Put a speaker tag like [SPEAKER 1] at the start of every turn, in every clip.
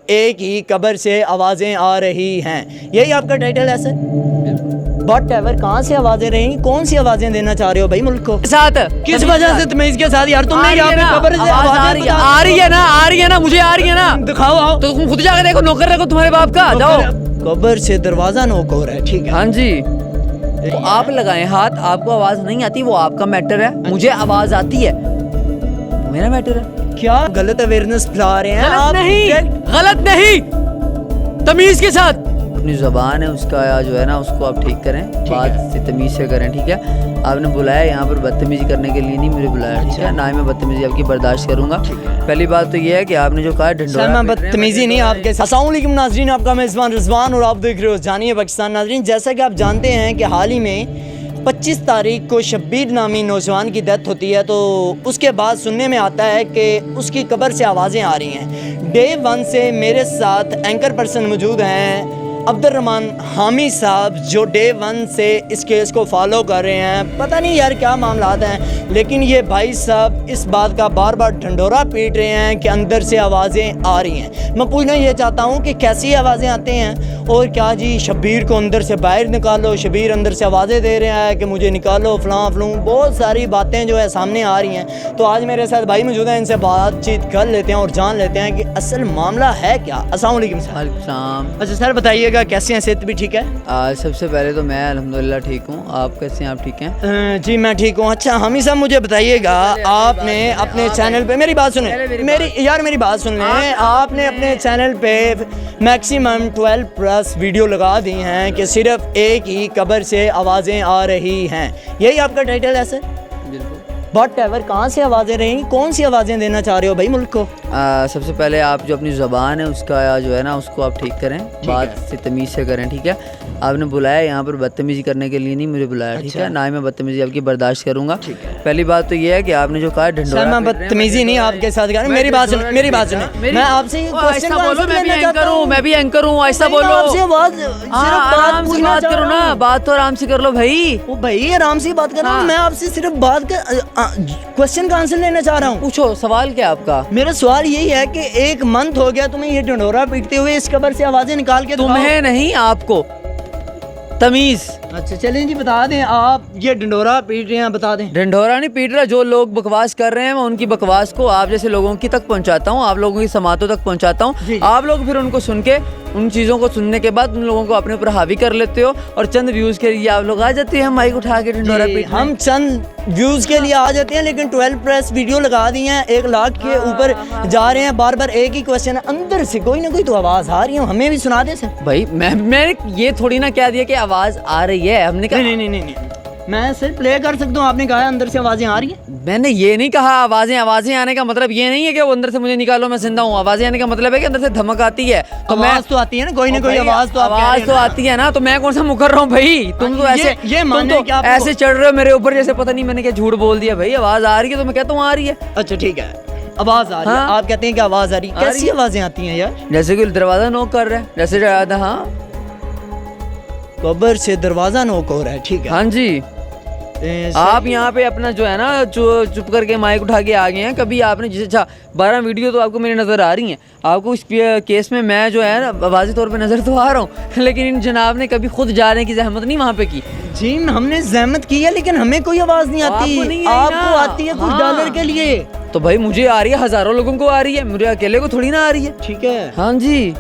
[SPEAKER 1] एक ही कब्र से आवाज़ें आ रही हैं। यही आपका टाइटल है सर? बट एवर कहाँ से आवाज़ें रही, कौन सी आवाज़ें देना चाह रहे हो भाई मुल्क को?
[SPEAKER 2] साथ
[SPEAKER 1] किस वजह से तमीज़ के साथ यार? तुमने यहाँ पे कब्र से
[SPEAKER 2] आ रही है ना, मुझे आ रही है ना।
[SPEAKER 1] दिखाओ आओ।
[SPEAKER 2] तो तुम खुद जाके देखो, नौकर रखो तुम्हारे बाप का, जाओ।
[SPEAKER 1] कब्र से दरवाजा नोक हो रहा है, ठीक है।
[SPEAKER 2] हाँ जी, तो आप लगाएं हाथ, आपको आवाज नहीं आती वो आपका मैटर है, मुझे आवाज आती है मेरा मैटर है।
[SPEAKER 1] क्या गलत अवेयरनेस फैला रहे हैं आप?
[SPEAKER 2] गलत नहीं, तमीज के साथ। अपनी ज़बान है उसका जो है ना, उसको आप ठीक करें, बात से तमीज से करें, ठीक है। आपने बुलाया यहाँ पर बदतमीजी करने के लिए नहीं मुझे बुलाया, ठीक है ना। ही मैं बदतमीजी आपकी बर्दाश्त करूंगा। पहली बात तो ये है कि आपने जो कहा ढिंढोरा,
[SPEAKER 1] मैं बदतमीजी नहीं आपके। अस्सलाम वालेकुम नाज़रीन, आपका मेज़बान रिजवान और आप देख रहे हो जानिए पाकिस्तान। नाज़रीन, जैसा कि आप जानते हैं कि हाल ही में 25 तारीख को शब्बीर नामी नौजवान की डेथ होती है, तो उसके बाद सुनने में आता है कि उसकी कब्र से आवाज़ें आ रही हैं। डे 1 से मेरे साथ एंकर पर्सन मौजूद हैं अब्दुर्रहमान हामी साहब, जो डे 1 से इस केस को फॉलो कर रहे हैं। पता नहीं यार क्या मामलात हैं, लेकिन ये भाई साहब इस बात का बार बार ढंढोरा पीट रहे हैं कि अंदर से आवाज़ें आ रही हैं। मैं पूछना ये चाहता हूँ कि कैसी आवाज़ें आती हैं, और क्या जी शब्बीर को अंदर से बाहर निकालो, शब्बीर अंदर से आवाज़ें दे रहा है कि मुझे निकालो, फलां फलूँ, बहुत सारी बातें जो है सामने आ रही हैं। तो आज मेरे साथ भाई मौजूद हैं, इनसे बातचीत कर लेते हैं और जान लेते हैं कि असल मामला है क्या। अस्सलाम वालेकुम सर। अच्छा सर बताइएगा कैसे हैं, सेहत भी ठीक है?
[SPEAKER 2] सबसे पहले तो मैं अल्हम्दुलिल्लाह ठीक हूँ, आप कैसे हैं? आप ठीक हैं?
[SPEAKER 1] जी मैं ठीक हूँ। अच्छा हामी साहब मुझे बताइएगा, आपने अपने चैनल पे, मेरी बात सुने, मेरी बात सुन लें, आपने अपने चैनल पे मैक्सिमम 12+ वीडियो लगा दी हैं कि सिर्फ एक ही कब्र से आवाज़ें आ रही हैं। यही आपका टाइटल है सर? बट एवर कहाँ से आवाज़ें रही, कौन सी आवाज़ें देना चाह रहे हो भाई मुल्क को?
[SPEAKER 2] सबसे पहले आप जो अपनी ज़बान है उसका जो है ना, उसको आप ठीक करें, बात से तमीज़ से करें, ठीक है। आपने बुलाया यहाँ पर बदतमीजी करने के लिए नहीं मुझे बुलाया, ठीक है ना। ही मैं बदतमीजी आपकी बर्दाश्त करूंगा। पहली बात तो ये है कि आपने जो कहा ढिंढोरा,
[SPEAKER 1] मैं बदतमीजी नहीं आपके साथ कर रहा। मेरी बात सुन, मैं आपसे क्वेश्चन बोलो, मैं
[SPEAKER 2] भी एंकर हूँ, ऐसा बोलो, आराम से बात करो ना, बात तो आराम से कर लो भाई।
[SPEAKER 1] वो भाई आराम से बात कर रहा हूँ, मैं आपसे सिर्फ बात क्वेश्चन का आंसर लेना चाह रहा हूँ।
[SPEAKER 2] पूछो, सवाल क्या आपका?
[SPEAKER 1] मेरा सवाल यही है कि 1 मंथ हो गया तुम्हें ये ढिंढोरा पीटते हुए, इस कब्र से आवाजें निकाल के
[SPEAKER 2] तुम्हें नहीं, आपको तमीज।
[SPEAKER 1] अच्छा चलें जी, बता दें आप ये ढिंढोरा पीट रहे हैं, बता दें।
[SPEAKER 2] ढिंढोरा नहीं पीट रहा, जो लोग बकवास कर रहे हैं मैं उनकी बकवास को आप जैसे लोगों की तक पहुंचाता हूं, आप लोगों की समातों तक पहुंचाता हूं। आप लोग फिर उनको सुन के, उन चीज़ों को सुनने के बाद उन लोगों को अपने ऊपर हावी कर लेते हो, और चंद व्यूज़ के लिए आप लोग आ जाते हैं माइक उठा के ढिंढोरा पीट।
[SPEAKER 1] हम चंद व्यूज़ के लिए आ जाते हैं, लेकिन 12+ वीडियो लगा दी हैं, 1 लाख के ऊपर जा रहे हैं, बार बार एक ही क्वेश्चन है, अंदर से कोई ना कोई तो आवाज़ आ रही है, हमें भी सुना दे सर।
[SPEAKER 2] भाई मैंने ये थोड़ी ना कह दिया कि आवाज़ आ रही है, हमने कहा
[SPEAKER 1] नहीं, मैं सिर्फ प्ले कर सकता हूँ, आपने कहा अंदर से आवाज़ें आ रही हैं।
[SPEAKER 2] मैंने ये नहीं कहा आवाज़ें आने का मतलब ये नहीं है कि वो अंदर से मुझे निकालो मैं जिंदा हूँ। आवाज़ें आने का मतलब है कि अंदर से धमक आती है, तो
[SPEAKER 1] आवाज़ तो आती है ना, कोई ना कोई आवाज़ तो
[SPEAKER 2] आती है ना। तो मैं कौन सा मुकर रहा हूँ भाई? तुम तो ऐसे ऐसे चढ़ रहे हो मेरे ऊपर जैसे पता नहीं मैंने क्या झूठ बोल दिया। भाई आवाज़ आ रही है तो मैं कहता हूँ आ रही है।
[SPEAKER 1] अच्छा ठीक है, आवाज़ आ रही है, आप कहते हैं कि आवाज़ आ रही है, कैसी आवाज़ें आती हैं यार?
[SPEAKER 2] जैसे कि दरवाज़ा नॉक कर रहा है, जैसे हाँ
[SPEAKER 1] कब्र से दरवाज़ा नॉक हो रहा है, ठीक है।
[SPEAKER 2] हाँ जी, आप यहाँ पे अपना जो है ना चुप करके माइक उठा के आ गए हैं। कभी आपने जिसे 12 वीडियो तो आपको मेरी नज़र आ रही हैं, आपको इस केस में मैं जो है ना वाज़ी तौर पे नज़र तो आ रहा हूँ, लेकिन इन जनाब ने कभी खुद जाने की जहमत नहीं वहाँ पे की।
[SPEAKER 1] जी हमने जहमत की है, लेकिन हमें कोई आवाज़ नहीं आती। आपको आती है कुछ डॉलर के लिए,
[SPEAKER 2] तो भाई मुझे आ रही है, हज़ारों लोगों को आ रही है, मुझे अकेले को थोड़ी ना आ रही है।
[SPEAKER 1] ठीक है,
[SPEAKER 2] हाँ जी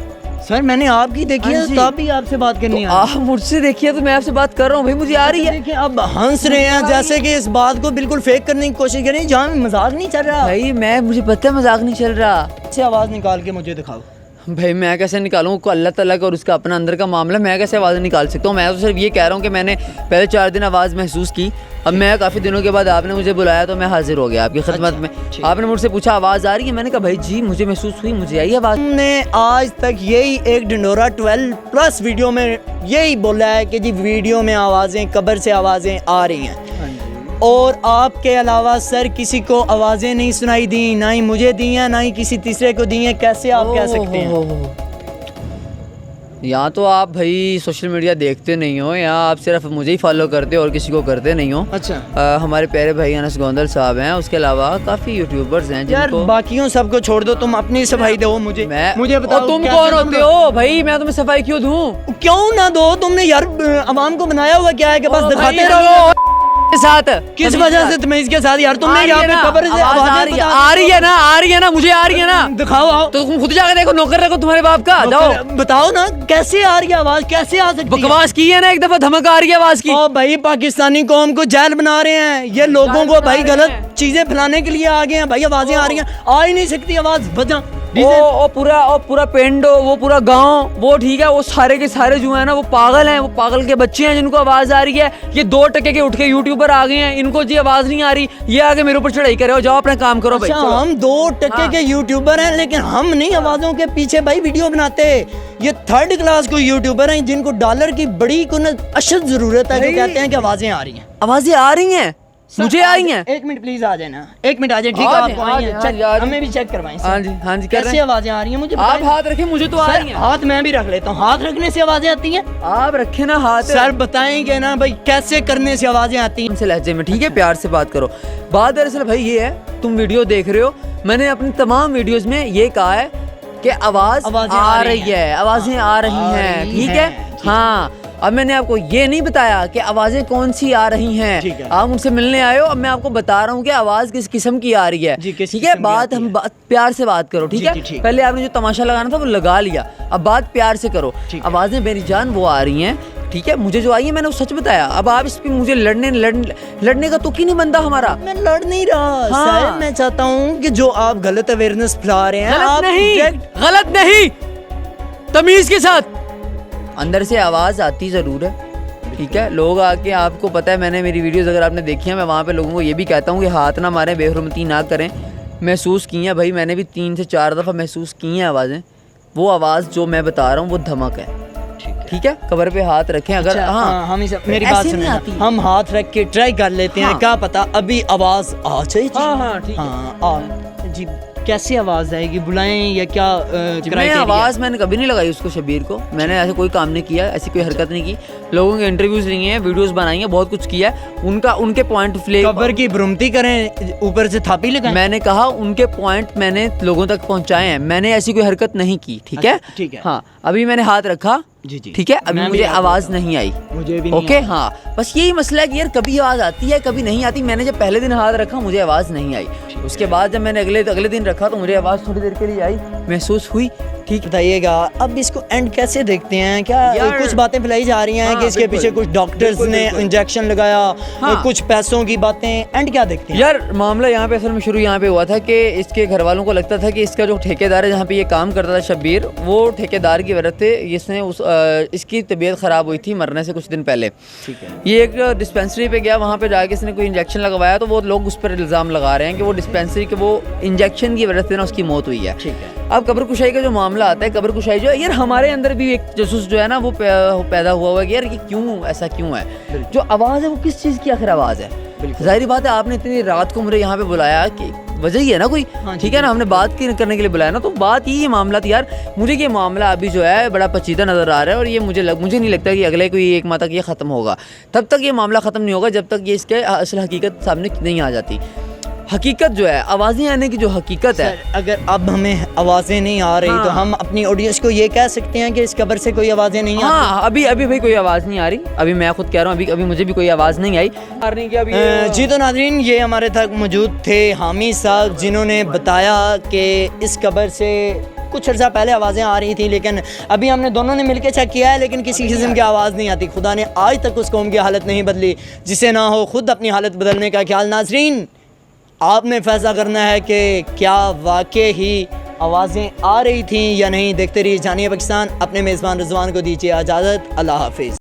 [SPEAKER 1] सर मैंने आपकी देखी है, तब भी आपसे बात करनी है।
[SPEAKER 2] आप मुझसे देखिए तो मैं आपसे बात कर रहा हूँ भाई, मुझे आ रही है।
[SPEAKER 1] देखिए अब हंस रहे हैं जैसे कि इस बात को बिल्कुल फेक करने की कोशिश कर रहे हैं, जहाँ मजाक नहीं चल रहा
[SPEAKER 2] भाई। मुझे पता है मजाक नहीं चल रहा।
[SPEAKER 1] अच्छी आवाज़ निकाल के मुझे दिखाओ।
[SPEAKER 2] भाई मैं कैसे निकालूँ? अल्लाह ताला का और उसका अपना अंदर का मामला, मैं कैसे आवाज़ निकाल सकता हूँ? मैं तो सिर्फ ये कह रहा हूँ कि मैंने पहले 4 दिन आवाज़ महसूस की, अब मैं काफ़ी दिनों के बाद आपने मुझे बुलाया तो मैं हाजिर हो गया आपकी खिदमत में। आपने मुझसे पूछा आवाज़ आ रही है, मैंने कहा भाई जी मुझे महसूस हुई, मुझे आई आवाज़।
[SPEAKER 1] हमने आज तक यही एक ढिंढोरा 12+ वीडियो में यही बोला है कि जी वीडियो में आवाज़ें, कब्र से आवाज़ें आ रही हैं, और आपके अलावा सर किसी को आवाज़ें नहीं सुनाई दी, ना ही मुझे दी हैं, ना ही किसी तीसरे को दी हैं। कैसे आप कह सकते हैं?
[SPEAKER 2] यहाँ तो आप भाई सोशल मीडिया देखते नहीं हो, यहाँ आप सिर्फ मुझे ही फॉलो करते हो और किसी को करते नहीं हो।
[SPEAKER 1] अच्छा।
[SPEAKER 2] हमारे प्यारे भाई अनस गोंदल साहब हैं, उसके अलावा काफ़ी यूट्यूबर्स हैं
[SPEAKER 1] यार
[SPEAKER 2] जिनको
[SPEAKER 1] बाकियों सबको छोड़ दो, तुम अपनी सफाई दो मुझे। मुझे बताओ
[SPEAKER 2] तुम
[SPEAKER 1] कैसे
[SPEAKER 2] कौन होते हो भाई, मैं तुम्हें सफाई क्यों दूं?
[SPEAKER 1] क्यों ना दो, तुमने यार आवाम को बनाया हुआ क्या है कि बस
[SPEAKER 2] ओ
[SPEAKER 1] दिखाते
[SPEAKER 2] भाई,
[SPEAKER 1] रहो
[SPEAKER 2] के साथ
[SPEAKER 1] किस वजह से तुम्हें इसके साथ यार तुमने यहाँ पे खबर से
[SPEAKER 2] आवाज आ रही है, आ रही है ना, आ रही है ना, मुझे आ रही है ना।
[SPEAKER 1] दिखाओ आओ
[SPEAKER 2] तो तुम खुद जाकर देखो, नौकर रखो तुम्हारे बाप का, जाओ
[SPEAKER 1] बताओ ना कैसे आ रही है आवाज, कैसे आ सकती है?
[SPEAKER 2] बकवास की है ना, एक दफा धमक आ रही है आवाज की।
[SPEAKER 1] ओ भाई पाकिस्तानी कौम को जेल बना रहे हैं ये, लोगों को भाई गलत चीजें फैलाने के लिए आ गए हैं भाई। आवाजें आ रही हैं, आ ही नहीं सकती आवाज, बजा
[SPEAKER 2] ओ पूरा पेंडो, वो पूरा गांव, वो ठीक है, वो सारे के सारे जो है ना वो पागल हैं, वो पागल के बच्चे हैं जिनको आवाज आ रही है। ये 2 टके के उठ के यूट्यूबर आ गए हैं, इनको जी आवाज नहीं आ रही, ये आगे मेरे ऊपर चढ़ाई करे, जाओ अपना काम करो भाई।
[SPEAKER 1] अच्छा, हम 2 टके के यूट्यूबर हैं लेकिन हम नहीं आवाजों के पीछे भाई वीडियो बनाते। ये 3rd क्लास को यूट्यूबर हैं जिनको डॉलर की बड़ी अशद जरूरत है, जो कहते हैं कि आवाजें आ रही हैं।
[SPEAKER 2] आवाजें आ रही हैं, मुझे आ रही हैं।
[SPEAKER 1] 1 मिनट प्लीज आ जाए ना, 1 मिनट आ जाए, ठीक है? आपको आई हैं, चेक हमें भी चेक करवाएं।
[SPEAKER 2] हाँ जी
[SPEAKER 1] कैसे आवाजें आ रही हैं मुझे
[SPEAKER 2] आप हाथ रखें, मुझे तो आ रही हैं।
[SPEAKER 1] हाथ मैं भी रख लेता हूँ, हाथ रखने से आवाजें आती हैं?
[SPEAKER 2] आप रखे ना हाथ।
[SPEAKER 1] सर बताएंगे ना भाई कैसे करने से आवाजें आती हैं?
[SPEAKER 2] उनसे लहजे में, ठीक है, प्यार से बात करो। बात दरअसल भाई ये है, तुम वीडियो देख रहे हो, मैंने अपनी तमाम वीडियोस में ये कहा है कि आवाज आ रही है, आवाजें आ रही हैं, ठीक है? हाँ, अब मैंने आपको ये नहीं बताया कि आवाजें कौन सी आ रही हैं। आप मुझसे मिलने आए हो, अब मैं आपको बता रहा हूँ कि आवाज किस किस्म की आ रही है, ठीक है? बात हम प्यार से बात करो, ठीक है? पहले आपने जो तमाशा लगाना था वो लगा लिया, अब बात प्यार से करो। आवाजें मेरी जान वो आ रही हैं, ठीक है? मुझे जो आई है मैंने वो सच बताया। अब आप इस पे मुझे लड़ने का तुक ही नहीं बनता हमारा।
[SPEAKER 1] मैं लड़ नहीं रहा।
[SPEAKER 2] हाँ।
[SPEAKER 1] सर मैं चाहता हूँ कि जो आप गलत अवेयरनेस फैला रहे हैं,
[SPEAKER 2] गलत नहीं, तमीज के साथ। अंदर से आवाज आती जरूर है, ठीक है? लोग आके, आपको पता है, मैंने मेरी वीडियोस अगर आपने देखी है, मैं वहाँ पे लोगों को ये भी कहता हूँ कि हाथ ना मारें, बेहुरमती ना करें। महसूस की है भाई, मैंने भी 3 से 4 दफ़ा महसूस की हैं आवाज़ें। वो आवाज़ जो मैं बता रहा हूँ वो धमक है, ठीक है? कबर पे हाथ रखें अगर।
[SPEAKER 1] अच्छा,
[SPEAKER 2] हाँ,
[SPEAKER 1] हम मेरी बात सुनिए, हम हाथ रख के ट्राई कर लेते हैं, क्या पता अभी आवाज आ जाए।
[SPEAKER 2] हाँ ठीक है।
[SPEAKER 1] हाँ जी, कैसे आवाज आएगी, बुलाएं या क्या?
[SPEAKER 2] मैं आवाज मैंने कभी नहीं लगाई उसको, शबीर को। मैंने ऐसे कोई काम नहीं किया, ऐसी कोई हरकत नहीं की। लोगों के इंटरव्यूज लिए हैं, वीडियोस बनाई हैं, बहुत कुछ किया है। उनके पॉइंट
[SPEAKER 1] कबर की भ्रुमती करें, ऊपर से थापी लगाएं।
[SPEAKER 2] मैंने कहा उनके पॉइंट मैंने लोगों तक पहुंचाए हैं, मैंने ऐसी कोई हरकत नहीं की, ठीक है?
[SPEAKER 1] ठीक है।
[SPEAKER 2] हाँ, अभी मैंने हाथ रखा,
[SPEAKER 1] जी जी,
[SPEAKER 2] ठीक है? अभी मुझे आवाज नहीं आई,
[SPEAKER 1] मुझे भी
[SPEAKER 2] ओके? हाँ, बस यही मसला है कि यार कभी आवाज आती है, कभी नहीं आती। मैंने जब पहले दिन हाथ रखा मुझे आवाज नहीं आई, उसके बाद जब मैंने अगले दिन रखा तो मुझे आवाज थोड़ी देर के लिए आई, महसूस हुई, ठीक?
[SPEAKER 1] बताइएगा अब इसको एंड कैसे देखते हैं? क्या कुछ बातें फैलाई जा रही हैं
[SPEAKER 2] हाँ,
[SPEAKER 1] कि इसके पीछे कुछ डॉक्टर्स ने इंजेक्शन लगाया, कुछ पैसों की बातें, एंड क्या देखते हैं?
[SPEAKER 2] यार मामला यहाँ पे असल में शुरू यहाँ पे हुआ था कि इसके घर वालों को लगता था कि इसका जो ठेकेदार है जहाँ पे ये काम करता था शब्बीर, वो ठेकेदार की वजह से इसने इसकी तबीयत ख़राब हुई थी मरने से कुछ दिन पहले,
[SPEAKER 1] ठीक है?
[SPEAKER 2] ये एक डिस्पेंसरी पे गया, वहाँ पे जाके इसने कोई इंजेक्शन लगवाया, तो वो लोग उस पर इल्ज़ाम लगा रहे हैं कि वो डिस्पेंसरी के वो इंजेक्शन की वजह से ना उसकी मौत हुई है,
[SPEAKER 1] ठीक है?
[SPEAKER 2] अब कब्र कुशाई का जो मामला आता है, कब्र कुशाई जो है यार हमारे अंदर भी एक जसूस जो है ना वो पैदा हुआ है कि यार ये क्यों ऐसा क्यों है? जो आवाज़ है वो किस चीज़ की आखिर आवाज़ है? जाहिर बात है, आपने इतनी रात को मुझे यहाँ पे बुलाया कि वजह ही है ना कोई, ठीक है ना? हमने बात करने के लिए बुलाया ना, तो बात ये मामला थी यार। मुझे ये मामला अभी जो है बड़ा पेचीदा नज़र आ रहा है और ये मुझे नहीं लगता कि अगले कोई 1 माह तक ये ख़त्म होगा। तब तक ये मामला ख़त्म नहीं होगा जब तक ये इसके असल हकीकत सामने नहीं आ जाती। हकीकत जो है, आवाज़ें आने की जो हकीकत है,
[SPEAKER 1] अगर अब हमें आवाज़ें नहीं आ रही तो हम अपनी ऑडियंस को ये कह सकते हैं कि इस कब्र से कोई आवाज़ें नहीं आती?
[SPEAKER 2] हाँ, अभी भाई कोई आवाज़ नहीं आ रही, अभी मैं खुद कह रहा हूँ, अभी मुझे भी कोई आवाज़ नहीं आई।
[SPEAKER 1] जी तो नाज़रीन, ये हमारे तक मौजूद थे हामी साहब, जिन्होंने बताया कि इस कब्र से कुछ अर्सा पहले आवाज़ें आ रही थी, लेकिन अभी हमने दोनों ने मिलकर चेक किया है, लेकिन किसी किस्म की आवाज़ नहीं आती। खुदा ने आज तक उस कौम की हालत नहीं बदली, जिसे ना हो खुद अपनी हालत बदलने का ख्याल। नाज़रीन, आपने फैसला करना है कि क्या वाकई ही आवाज़ें आ रही थी या नहीं। देखते रहिए जानिए पाकिस्तान। अपने मेज़बान रिजवान को दीजिए इजाज़त। अल्लाह हाफिज़।